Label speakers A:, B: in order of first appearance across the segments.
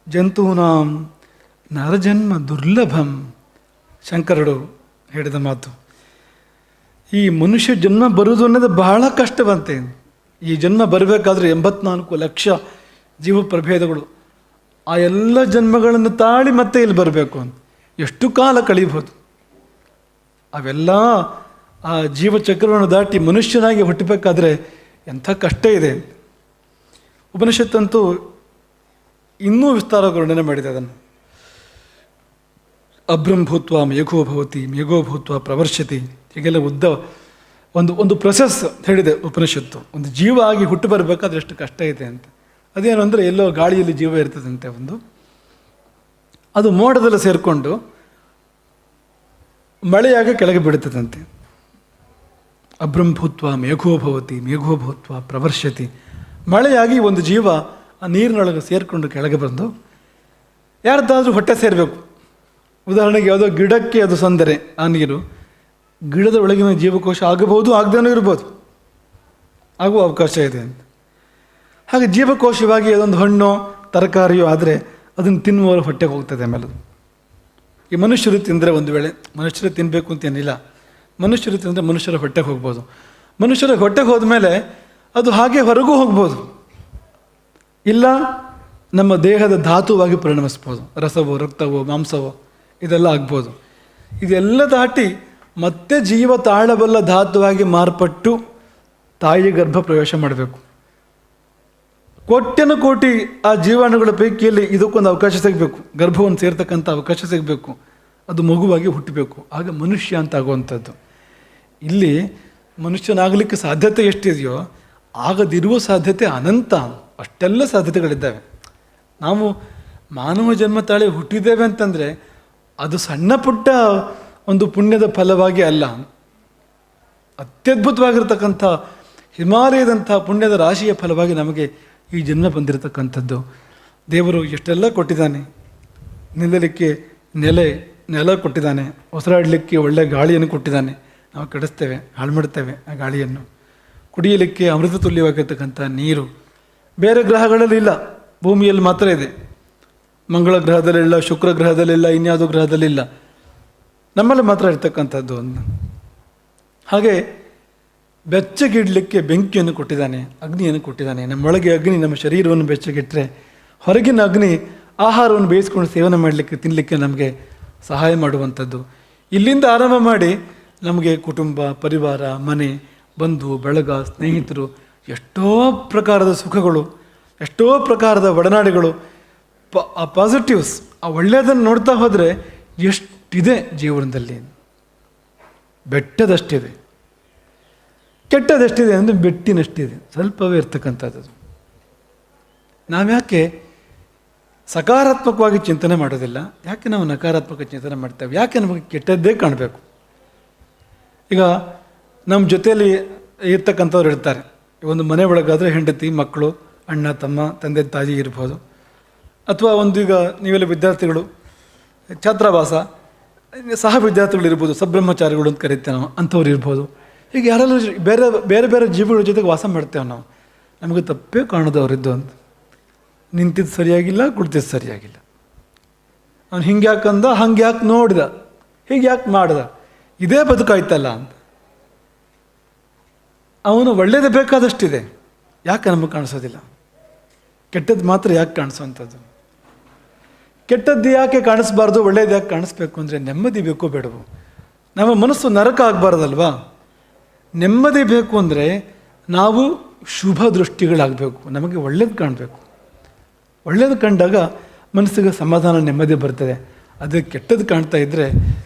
A: ಜಂತೂನಾಂ ನರಜನ್ಮ ದುರ್ಲಭಂ. ಶಂಕರರು ಹೇಳಿದ ಮಾತು. ಈ ಮನುಷ್ಯ ಜನ್ಮ ಬರುವುದು ಅನ್ನೋದು ಬಹಳ ಕಷ್ಟವಂತೆ. ಈ ಜನ್ಮ ಬರಬೇಕಾದ್ರೆ 84 ಲಕ್ಷ ಜೀವ ಪ್ರಭೇದಗಳು, ಆ ಎಲ್ಲ ಜನ್ಮಗಳನ್ನು ತಾಳಿ ಮತ್ತೆ ಇಲ್ಲಿ ಬರಬೇಕು ಅಂತ ಎಷ್ಟು ಕಾಲ ಕಳೀಬೋದು. ಅವೆಲ್ಲ ಆ ಜೀವಚಕ್ರವನ್ನು ದಾಟಿ ಮನುಷ್ಯನಾಗಿ ಹುಟ್ಟಬೇಕಾದ್ರೆ ಎಂಥ ಕಷ್ಟ ಇದೆ. ಉಪನಿಷತ್ತಂತೂ ಇನ್ನೂ ವಿಸ್ತಾರವಾಗಿ ವರ್ಣನೆ ಮಾಡಿದೆ ಅದನ್ನು. ಅಬ್ರಂಭೂತ್ವ ಮೇಘೋ ಭವತಿ, ಮೇಘೋ ಭೂತ್ವ ಪ್ರವರ್ಷತಿ, ಹೀಗೆಲ್ಲ ಉದ್ದ ಒಂದು ಪ್ರೊಸೆಸ್ ಹೇಳಿದೆ ಉಪನಿಷತ್ತು. ಒಂದು ಜೀವ ಆಗಿ ಹುಟ್ಟು ಬರಬೇಕಾದ್ರೆ ಎಷ್ಟು ಕಷ್ಟ ಇದೆ ಅಂತ. ಅದೇನು ಅಂದರೆ ಎಲ್ಲೋ ಗಾಳಿಯಲ್ಲಿ ಜೀವ ಇರ್ತದಂತೆ, ಅದು ಮೋಡದಲ್ಲಿ ಸೇರಿಕೊಂಡು ಮಳೆಯಾಗಿ ಕೆಳಗೆ ಬಿಡುತ್ತದಂತೆ. ಅಬ್ರಂಭೂತ್ವ ಮೇಘೋ ಭವತಿ, ಮೇಘೋ ಭೂತ್ವ ಪ್ರವರ್ಷತಿ, ಮಳೆಯಾಗಿ ಒಂದು ಜೀವ ಆ ನೀರಿನೊಳಗೆ ಸೇರಿಕೊಂಡು ಕೆಳಗೆ ಬಂದು ಯಾರ್ದಾದ್ರೂ ಹೊಟ್ಟೆ ಸೇರಬೇಕು. ಉದಾಹರಣೆಗೆ ಯಾವುದೋ ಗಿಡಕ್ಕೆ ಅದು ಸಂದರೆ ಆ ನೀರು ಗಿಡದ ಒಳಗಿನ ಜೀವಕೋಶ ಆಗಬಹುದು, ಆಗದೇನೂ ಇರ್ಬೋದು, ಆಗುವ ಅವಕಾಶ ಇದೆ ಅಂತ. ಹಾಗೆ ಜೀವಕೋಶವಾಗಿ ಅದೊಂದು ಹಣ್ಣು ತರಕಾರಿಯೋ ಆದರೆ ಅದನ್ನು ತಿನ್ನುವವರು ಹೊಟ್ಟೆಗೆ ಹೋಗ್ತದೆ. ಆಮೇಲೆ ಈ ಮನುಷ್ಯರು ತಿಂದರೆ, ಒಂದು ವೇಳೆ ಮನುಷ್ಯರು ತಿನ್ನಬೇಕು ಅಂತೇನಿಲ್ಲ, ಮನುಷ್ಯರು ತಿಂದರೆ ಮನುಷ್ಯರ ಹೊಟ್ಟೆಗೆ ಹೋಗ್ಬೋದು. ಮನುಷ್ಯರ ಹೊಟ್ಟೆಗೆ ಹೋದ್ಮೇಲೆ ಅದು ಹಾಗೆ ಹೊರಗೂ ಹೋಗ್ಬೋದು, ಇಲ್ಲ ನಮ್ಮ ದೇಹದ ಧಾತುವಾಗಿ ಪರಿಣಮಿಸ್ಬೋದು. ರಸವೋ, ರಕ್ತವೋ, ಮಾಂಸವೋ ಇದೆಲ್ಲ ಆಗ್ಬೋದು. ಇದೆಲ್ಲ ದಾಟಿ ಮತ್ತೆ ಜೀವ ತಾಳಬಲ್ಲ ಧಾತುವಾಗಿ ಮಾರ್ಪಟ್ಟು ತಾಯಿ ಗರ್ಭ ಪ್ರವೇಶ ಮಾಡಬೇಕು. ಕೋಟ್ಯನು ಕೋಟಿ ಆ ಜೀವಾಣುಗಳ ಪೈಕಿಯಲ್ಲಿ ಇದಕ್ಕೊಂದು ಅವಕಾಶ ಸಿಗಬೇಕು, ಗರ್ಭವನ್ನು ಸೇರ್ತಕ್ಕಂಥ ಅವಕಾಶ ಸಿಗಬೇಕು, ಅದು ಮಗುವಾಗಿ ಹುಟ್ಟಬೇಕು, ಆಗ ಮನುಷ್ಯ ಅಂತ ಆಗುವಂಥದ್ದು. ಇಲ್ಲಿ ಮನುಷ್ಯನಾಗಲಿಕ್ಕೆ ಸಾಧ್ಯತೆ ಎಷ್ಟಿದೆಯೋ ಆಗದಿರುವ ಸಾಧ್ಯತೆ ಅನಂತ, ಅಷ್ಟೆಲ್ಲ ಸಾಧ್ಯತೆಗಳಿದ್ದಾವೆ. ನಾವು ಮಾನವ ಜನ್ಮ ತಾಳಿ ಹುಟ್ಟಿದ್ದೇವೆ ಅಂತಂದರೆ ಅದು ಸಣ್ಣ ಪುಟ್ಟ ಒಂದು ಪುಣ್ಯದ ಫಲವಾಗಿ ಅಲ್ಲ, ಅತ್ಯದ್ಭುತವಾಗಿರ್ತಕ್ಕಂಥ ಹಿಮಾಲಯದಂಥ ಪುಣ್ಯದ ರಾಶಿಯ ಫಲವಾಗಿ ನಮಗೆ ಈ ಜನ್ಮ ಬಂದಿರತಕ್ಕಂಥದ್ದು. ದೇವರು ಎಷ್ಟೆಲ್ಲ ಕೊಟ್ಟಿದ್ದಾನೆ. ನಿಲ್ಲಲಿಕ್ಕೆ ನೆಲ ಕೊಟ್ಟಿದ್ದಾನೆ, ಉಸಿರಾಡಲಿಕ್ಕೆ ಒಳ್ಳೆಯ ಗಾಳಿಯನ್ನು ಕೊಟ್ಟಿದ್ದಾನೆ. ನಾವು ಕೆಡಿಸ್ತೇವೆ, ಹಾಳು ಮಾಡ್ತೇವೆ ಆ ಗಾಳಿಯನ್ನು. ಕುಡಿಯಲಿಕ್ಕೆ ಅಮೃತ ತುಲ್ಯವಾಗಿರ್ತಕ್ಕಂಥ ನೀರು ಬೇರೆ ಗ್ರಹಗಳಲ್ಲಿ ಇಲ್ಲ, ಭೂಮಿಯಲ್ಲಿ ಮಾತ್ರ ಇದೆ. ಮಂಗಳ ಗ್ರಹದಲ್ಲಿಲ್ಲ, ಶುಕ್ರ ಗ್ರಹದಲ್ಲಿಲ್ಲ, ಇನ್ಯಾವುದೋ ಗ್ರಹದಲ್ಲಿಲ್ಲ, ನಮ್ಮಲ್ಲಿ ಮಾತ್ರ ಇರ್ತಕ್ಕಂಥದ್ದು ಒಂದು. ಹಾಗೆ ಬೆಚ್ಚಗಿಡಲಿಕ್ಕೆ ಬೆಂಕಿಯನ್ನು ಕೊಟ್ಟಿದ್ದಾನೆ, ಅಗ್ನಿಯನ್ನು ಕೊಟ್ಟಿದ್ದಾನೆ. ನಮ್ಮೊಳಗೆ ಅಗ್ನಿ ನಮ್ಮ ಶರೀರವನ್ನು ಬೆಚ್ಚಗಿಟ್ಟರೆ ಹೊರಗಿನ ಅಗ್ನಿ ಆಹಾರವನ್ನು ಬೇಯಿಸ್ಕೊಂಡು ಸೇವನೆ ಮಾಡಲಿಕ್ಕೆ, ತಿನ್ನಲಿಕ್ಕೆ ನಮಗೆ ಸಹಾಯ ಮಾಡುವಂಥದ್ದು. ಇಲ್ಲಿಂದ ಆರಂಭ ಮಾಡಿ ನಮಗೆ ಕುಟುಂಬ, ಪರಿವಾರ, ಮನೆ, ಬಂಧು ಬಳಗ, ಸ್ನೇಹಿತರು, ಎಷ್ಟೋ ಪ್ರಕಾರದ ಸುಖಗಳು, ಎಷ್ಟೋ ಪ್ರಕಾರದ ಒಡನಾಡಿಗಳು, ಆ ಪಾಸಿಟಿವ್ಸ್, ಆ ಒಳ್ಳೆಯದನ್ನು ನೋಡ್ತಾ ಹೋದರೆ ಎಷ್ಟಿದೆ ಜೀವನದಲ್ಲಿ. ಬೆಟ್ಟದಷ್ಟಿದೆ, ಕೆಟ್ಟದಷ್ಟಿದೆ ಅಂದರೆ ಬೆಟ್ಟಿನಷ್ಟಿದೆ, ಸ್ವಲ್ಪವೇ ಇರ್ತಕ್ಕಂಥದ್ದು. ನಾವ್ಯಾಕೆ ಸಕಾರಾತ್ಮಕವಾಗಿ ಚಿಂತನೆ ಮಾಡೋದಿಲ್ಲ? ಯಾಕೆ ನಾವು ನಕಾರಾತ್ಮಕ ಚಿಂತನೆ ಮಾಡ್ತೇವೆ? ಯಾಕೆ ನಮಗೆ ಕೆಟ್ಟದ್ದೇ ಕಾಣಬೇಕು? ಈಗ ನಮ್ಮ ಜೊತೆಯಲ್ಲಿ ಇರ್ತಕ್ಕಂಥವ್ರು ಇರ್ತಾರೆ. ಒಂದು ಮನೆ ಒಳಗಾದರೆ ಹೆಂಡತಿ, ಮಕ್ಕಳು, ಅಣ್ಣ, ತಮ್ಮ, ತಂದೆ, ತಾಯಿ ಇರ್ಬೋದು. ಅಥವಾ ಈಗ ನೀವೆಲ್ಲ ವಿದ್ಯಾರ್ಥಿಗಳು, ಛಾತ್ರಾವಾಸ, ಸಹ ವಿದ್ಯಾರ್ಥಿಗಳು ಇರ್ಬೋದು, ಸಬ್ರಹ್ಮಚಾರಿಗಳು ಅಂತ ಕರಿತೇವೆ ನಾವು, ಅಂಥವ್ರು ಇರ್ಬೋದು. ಹೀಗೆ ಯಾರೆಲ್ಲ ಬೇರೆ ಬೇರೆ ಜೀವಿಗಳ ಜೊತೆಗೆ ವಾಸ ಮಾಡ್ತೇವೆ ನಾವು. ನಮಗೆ ತಪ್ಪೇ ಕಾಣೋದವರಿದ್ದು ಅಂತ. ನಿಂತಿದ್ದು ಸರಿಯಾಗಿಲ್ಲ, ಕುಡ್ತಿದ್ದು ಸರಿಯಾಗಿಲ್ಲ, ಅವ್ನು ಹಿಂಗೆ ಯಾಕೆ ಅಂದ, ಹಂಗೆ ಯಾಕೆ ನೋಡ್ದ, ಹೀಗೆ ಯಾಕೆ ಮಾಡ್ದ, ಇದೇ ಬದುಕಾಯ್ತಲ್ಲ ಅಂತ. ಅವನು ಒಳ್ಳೇದು ಬೇಕಾದಷ್ಟಿದೆ, ಯಾಕೆ ನಮಗೆ ಕಾಣಿಸೋದಿಲ್ಲ? ಕೆಟ್ಟದ್ದು ಮಾತ್ರ ಯಾಕೆ ಕಾಣಿಸೋವಂಥದ್ದು? ಕೆಟ್ಟದ್ದು ಯಾಕೆ ಕಾಣಿಸ್ಬಾರ್ದು, ಒಳ್ಳೇದು ಯಾಕೆ ಕಾಣಿಸ್ಬೇಕು ಅಂದರೆ ನೆಮ್ಮದಿ ಬೇಕೋ ಬೇಡವೋ? ನಮ್ಮ ಮನಸ್ಸು ನರಕ ಆಗಬಾರ್ದಲ್ವಾ? ನೆಮ್ಮದಿ ಬೇಕು ಅಂದರೆ ನಾವು ಶುಭ ದೃಷ್ಟಿಗಳಾಗಬೇಕು, ನಮಗೆ ಒಳ್ಳೇದು ಕಾಣಬೇಕು. ಒಳ್ಳೇದು ಕಂಡಾಗ ಮನಸ್ಸಿಗೆ ಸಮಾಧಾನ, ನೆಮ್ಮದಿ ಬರ್ತದೆ. ಅದು ಕೆಟ್ಟದ್ದು ಕಾಣ್ತಾ ಇದ್ದರೆ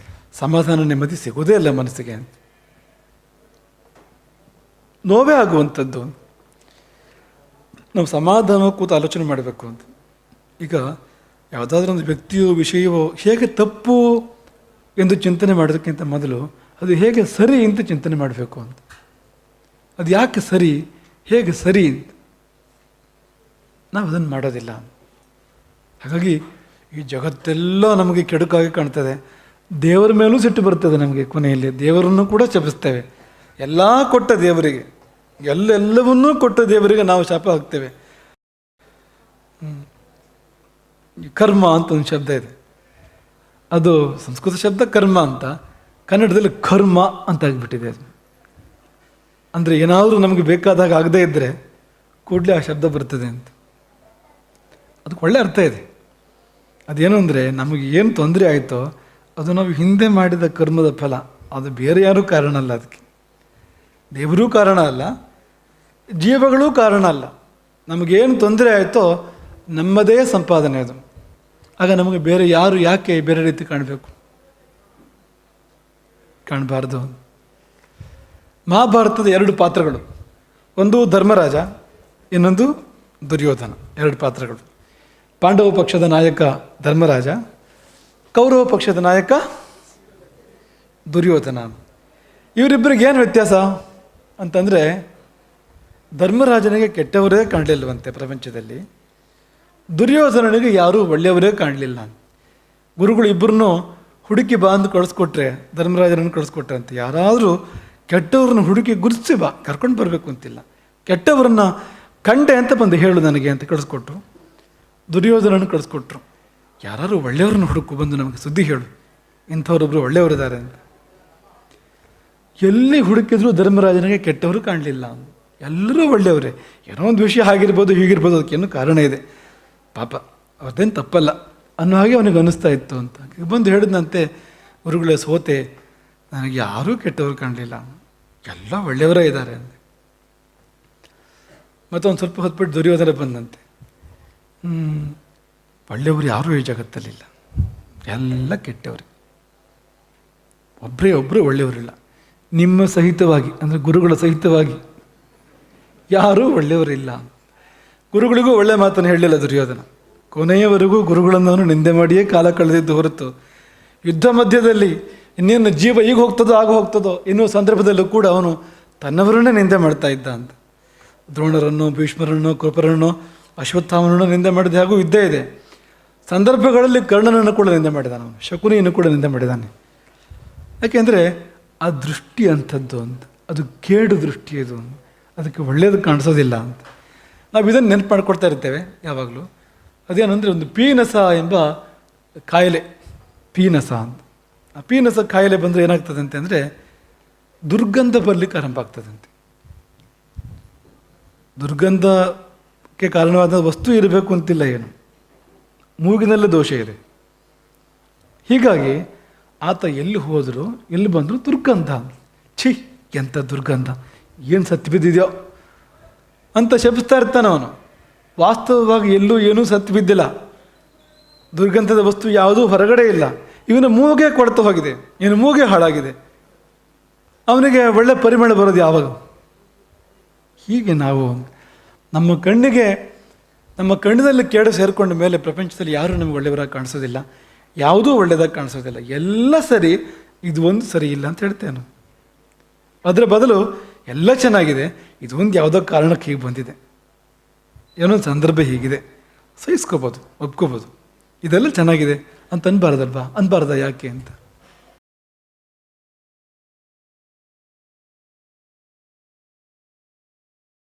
A: ಸಮಾಧಾನ, ನೆಮ್ಮದಿ ಸಿಗೋದೇ ಇಲ್ಲ ಮನಸ್ಸಿಗೆ, ನೋವೇ ಆಗುವಂಥದ್ದು. ನಾವು ಸಮಾಧಾನ ಕೂತು ಆಲೋಚನೆ ಮಾಡಬೇಕು ಅಂತ. ಈಗ ಯಾವುದಾದ್ರೂ ಒಂದು ವ್ಯಕ್ತಿಯೋ ವಿಷಯವೋ ಹೇಗೆ ತಪ್ಪು ಎಂದು ಚಿಂತನೆ ಮಾಡೋದಕ್ಕಿಂತ ಮೊದಲು ಅದು ಹೇಗೆ ಸರಿ ಅಂತ ಚಿಂತನೆ ಮಾಡಬೇಕು ಅಂತ. ಅದು ಯಾಕೆ ಸರಿ, ಹೇಗೆ ಸರಿ ಅಂತ ನಾವು ಅದನ್ನು ಮಾಡೋದಿಲ್ಲ. ಹಾಗಾಗಿ ಈ ಜಗತ್ತೆಲ್ಲ ನಮಗೆ ಕೆಡುಕಾಗಿ ಕಾಣ್ತದೆ. ದೇವರ ಮೇಲೂ ಸಿಟ್ಟು ಬರ್ತದೆ ನಮಗೆ. ಕೊನೆಯಲ್ಲಿ ದೇವರನ್ನು ಕೂಡ ಶಪಿಸ್ತೇವೆ. ಎಲ್ಲ ಕೊಟ್ಟ ದೇವರಿಗೆ, ಎಲ್ಲವನ್ನೂ ಕೊಟ್ಟ ದೇವರಿಗೆ ನಾವು ಶಾಪ ಹಾಕ್ತೇವೆ. ಕರ್ಮ ಅಂತ ಒಂದು ಶಬ್ದ ಇದೆ. ಅದು ಸಂಸ್ಕೃತ ಶಬ್ದ ಕರ್ಮ ಅಂತ, ಕನ್ನಡದಲ್ಲಿ ಕರ್ಮ ಅಂತ ಆಗಿಬಿಟ್ಟಿದೆ. ಅದು ಅಂದರೆ ಏನಾದರೂ ನಮಗೆ ಬೇಕಾದಾಗ ಆಗದೇ ಇದ್ದರೆ ಕೂಡಲೇ ಆ ಶಬ್ದ ಬರ್ತದೆ ಅಂತ. ಅದಕ್ಕೆ ಒಳ್ಳೆ ಅರ್ಥ ಇದೆ. ಅದೇನು ಅಂದರೆ ನಮಗೆ ಏನು ತೊಂದರೆ ಆಯಿತೋ ಅದು ನಾವು ಹಿಂದೆ ಮಾಡಿದ ಕರ್ಮದ ಫಲ. ಅದು ಬೇರೆ ಯಾರೂ ಕಾರಣ ಅಲ್ಲ, ಅದಕ್ಕೆ ದೇವರೂ ಕಾರಣ ಅಲ್ಲ, ಜೀವಗಳೂ ಕಾರಣ ಅಲ್ಲ. ನಮಗೇನು ತೊಂದರೆ ಆಯಿತೋ ನಮ್ಮದೇ ಸಂಪಾದನೆ ಅದು. ಆಗ ನಮಗೆ ಬೇರೆ ಯಾರು ಯಾಕೆ ಬೇರೆ ರೀತಿ ಕಾಣಬೇಕು? ಕಾಣಬಾರ್ದು. ಮಹಾಭಾರತದ 2 ಪಾತ್ರಗಳು, ಒಂದು ಧರ್ಮರಾಜ, ಇನ್ನೊಂದು ದುರ್ಯೋಧನ. 2 ಪಾತ್ರಗಳು. ಪಾಂಡವ ಪಕ್ಷದ ನಾಯಕ ಧರ್ಮರಾಜ, ಕೌರವ ಪಕ್ಷದ ನಾಯಕ ದುರ್ಯೋಧನ. ಇವರಿಬ್ಬರಿಗೆ ಏನು ವ್ಯತ್ಯಾಸ ಅಂತಂದರೆ, ಧರ್ಮರಾಜನಿಗೆ ಕೆಟ್ಟವರೇ ಕಾಣಲಿಲ್ಲವಂತೆ ಪ್ರಪಂಚದಲ್ಲಿ, ದುರ್ಯೋಧನನಿಗೆ ಯಾರೂ ಒಳ್ಳೆಯವರೇ ಕಾಣಲಿಲ್ಲ. ಗುರುಗಳು ಇಬ್ಬರನ್ನೂ ಹುಡುಕಿ ಬಾ ಅಂದು ಕಳಿಸ್ಕೊಟ್ರೆ, ಧರ್ಮರಾಜನನ್ನು ಕಳಿಸ್ಕೊಟ್ರೆ ಅಂತ, ಯಾರಾದರೂ ಕೆಟ್ಟವ್ರನ್ನ ಹುಡುಕಿ ಗುರುತಿಸಿ ಬಾ, ಕರ್ಕೊಂಡು ಬರಬೇಕು ಅಂತಿಲ್ಲ, ಕೆಟ್ಟವರನ್ನ ಕಂಡೆ ಅಂತ ಬಂದು ಹೇಳು ನನಗೆ ಅಂತ ಕಳಿಸ್ಕೊಟ್ರು. ದುರ್ಯೋಧನನ್ನು ಕಳಿಸ್ಕೊಟ್ರು, ಯಾರು ಒಳ್ಳೆಯವ್ರನ್ನ ಹುಡುಕು ಬಂದು ನಮಗೆ ಸುದ್ದಿ ಹೇಳು, ಇಂಥವ್ರೊಬ್ಬರು ಒಳ್ಳೆಯವರಿದ್ದಾರೆ ಅಂತ. ಎಲ್ಲಿ ಹುಡುಕಿದ್ರು ಧರ್ಮರಾಜನಿಗೆ ಕೆಟ್ಟವರು ಕಾಣಲಿಲ್ಲ. ಎಲ್ಲರೂ ಒಳ್ಳೆಯವರೇ. ಏನೋ ಒಂದು ವಿಷಯ ಆಗಿರ್ಬೋದು, ಹೀಗಿರ್ಬೋದು, ಅದಕ್ಕೇನು ಕಾರಣ ಇದೆ, ಪಾಪ ಅವ್ರದ್ದೇನು ತಪ್ಪಲ್ಲ ಅನ್ನೋ ಹಾಗೆ ಅವನಿಗೆ ಅನ್ನಿಸ್ತಾ ಇತ್ತು ಅಂತ. ಬಂದು ಹೇಳಿದಂತೆ, ಗುರುಗಳೇ ಸೋತೆ, ನನಗೆ ಯಾರೂ ಕೆಟ್ಟವರು ಕಾಣಲಿಲ್ಲ, ಎಲ್ಲ ಒಳ್ಳೆಯವರೇ ಇದ್ದಾರೆ ಅಂದೆ. ಮತ್ತು ಒಂದು ಸ್ವಲ್ಪ ಹೊತ್ಬಿಟ್ಟು ದುರ್ಯೋಧನ ಬಂದಂತೆ, ಒಳ್ಳೆಯವರು ಯಾರೂ ಈ ಜಗತ್ತಲ್ಲಿಲ್ಲ, ಎಲ್ಲ ಕೆಟ್ಟವರು, ಒಬ್ಬರೇ ಒಳ್ಳೆಯವರಿಲ್ಲ. ನಿಮ್ಮ ಸಹಿತವಾಗಿ ಅಂದರೆ ಗುರುಗಳ ಸಹಿತವಾಗಿ ಯಾರೂ ಒಳ್ಳೆಯವರಿಲ್ಲ. ಗುರುಗಳಿಗೂ ಒಳ್ಳೆ ಮಾತನ್ನು ಹೇಳಲಿಲ್ಲ ದುರ್ಯೋಧನ. ಕೊನೆಯವರೆಗೂ ಗುರುಗಳನ್ನು ನಿಂದೆ ಮಾಡಿಯೇ ಕಾಲ ಕಳೆದಿದ್ದು ಹೊರತು, ಯುದ್ಧ ಮಧ್ಯದಲ್ಲಿ ಇನ್ನೇನು ಜೀವ ಈಗ ಹೋಗ್ತದೋ ಆಗ ಹೋಗ್ತದೋ ಎನ್ನುವ ಸಂದರ್ಭದಲ್ಲೂ ಕೂಡ ಅವನು ತನ್ನವರನ್ನೇ ನಿಂದೆ ಮಾಡ್ತಾ ಇದ್ದ ಅಂತ. ದ್ರೋಣರನ್ನು, ಭೀಷ್ಮರನ್ನು, ಕೃಪರನ್ನು, ಅಶ್ವತ್ಥಾಮನನ್ನು ನಿಂದೆ ಮಾಡಿದ ಹಾಗೂ ಇದ್ದೇ ಇದೆ. ಸಂದರ್ಭಗಳಲ್ಲಿ ಕರ್ಣನನ್ನು ಕೂಡ ನಿಂದೆ ಮಾಡಿದಾನೆ ಅವನು, ಶಕುನಿಯನ್ನು ಕೂಡ ನಿಂದೆ ಮಾಡಿದ್ದಾನೆ. ಯಾಕೆಂದರೆ ಆ ದೃಷ್ಟಿ ಅಂಥದ್ದು ಅಂತ, ಅದು ಕೇಡು ದೃಷ್ಟಿ, ಅದು ಅದಕ್ಕೆ ಒಳ್ಳೆಯದು ಕಾಣಿಸೋದಿಲ್ಲ ಅಂತ. ನಾವು ಇದನ್ನು ನೆನಪು ಮಾಡ್ಕೊಡ್ತಾ ಇರ್ತೇವೆ ಯಾವಾಗಲೂ. ಅದೇನಂದರೆ ಒಂದು ಪೀನಸ ಎಂಬ ಕಾಯಿಲೆ, ಪೀನಸ ಅಂತ. ಆ ಪೀನಸ ಕಾಯಿಲೆ ಬಂದರೆ ಏನಾಗ್ತದಂತೆ ಅಂದರೆ ದುರ್ಗಂಧ ಬರಲಿಕ್ಕೆ ಆರಂಭ ಆಗ್ತದಂತೆ. ದುರ್ಗಂಧಕ್ಕೆ ಕಾರಣವಾದ ವಸ್ತು ಇರಬೇಕು ಅಂತಿಲ್ಲ, ಏನು ಮೂಗಿನಲ್ಲೇ ದೋಷ ಇದೆ. ಹೀಗಾಗಿ ಆತ ಎಲ್ಲಿ ಹೋದರೂ ಎಲ್ಲಿ ಬಂದರೂ ದುರ್ಗಂಧ, ಛೀ ಎಂಥ ದುರ್ಗಂಧ, ಏನು ಸತ್ತು ಬಿದ್ದಿದೆಯೋ ಅಂತ ಶಪಿಸ್ತಾ ಇರ್ತಾನೆ ಅವನು. ವಾಸ್ತವವಾಗಿ ಎಲ್ಲೂ ಏನೂ ಸತ್ತು ಬಿದ್ದಿಲ್ಲ, ದುರ್ಗಂಧದ ವಸ್ತು ಯಾವುದೂ ಹೊರಗಡೆ ಇಲ್ಲ. ಇವನ ಮೂಗೇ ಕೊಡ್ತಾ ಹೋಗಿದೆ, ಇವನ ಮೂಗೇ ಹಾಳಾಗಿದೆ, ಅವನಿಗೆ ಒಳ್ಳೆ ಪರಿಮಳ ಬರೋದು ಯಾವಾಗ? ಹೀಗೆ ನಾವು ನಮ್ಮ ಕಣ್ಣಿನಲ್ಲಿ ಕೇಡು ಸೇರಿಕೊಂಡ ಮೇಲೆ ಪ್ರಪಂಚದಲ್ಲಿ ಯಾರೂ ನಮಗೆ ಒಳ್ಳೆಯವರಾಗಿ ಕಾಣಿಸೋದಿಲ್ಲ, ಯಾವುದೂ ಒಳ್ಳೆಯದಾಗಿ ಕಾಣಿಸೋದಿಲ್ಲ. ಎಲ್ಲ ಸರಿ, ಇದು ಒಂದು ಸರಿ ಇಲ್ಲ ಅಂತ ಹೇಳ್ತೇನೆ. ಅದರ ಬದಲು ಎಲ್ಲ ಚೆನ್ನಾಗಿದೆ, ಇದು ಒಂದು ಯಾವುದೋ ಕಾರಣಕ್ಕೆ ಹೀಗೆ ಬಂದಿದೆ, ಏನೋ ಸಂದರ್ಭ ಹೀಗಿದೆ, ಸಹಿಸ್ಕೋಬೋದು, ಒಪ್ಕೋಬೋದು, ಇದೆಲ್ಲ ಚೆನ್ನಾಗಿದೆ ಅಂತ ಅನ್ಬಾರ್ದಲ್ವಾ? ಅನ್ಬಾರ್ದ ಯಾಕೆ ಅಂತ.